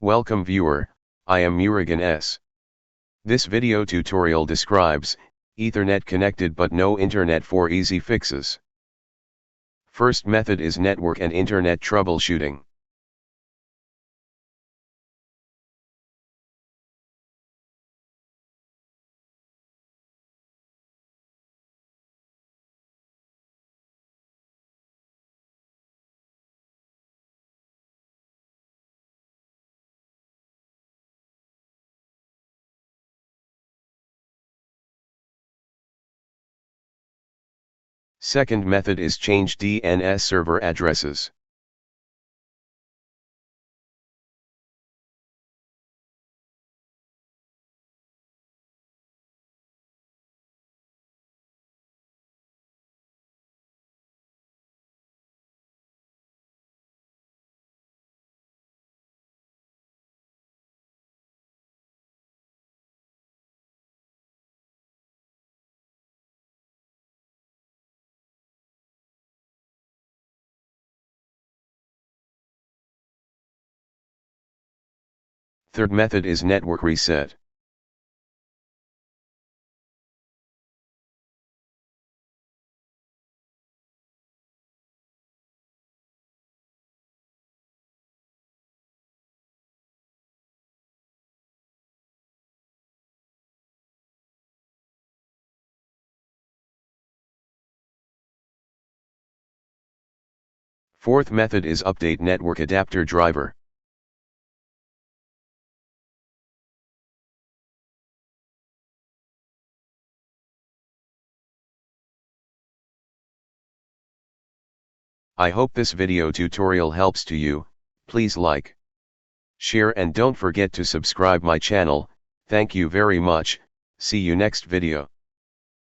Welcome viewer, I am Murugan S. This video tutorial describes Ethernet connected but no internet for easy fixes. First method is network and internet troubleshooting. Second method is change DNS server addresses. Third method is network reset. Fourth method is update network adapter driver. I hope this video tutorial helps to you. Please like, share and don't forget to subscribe my channel. Thank you very much. See you next video.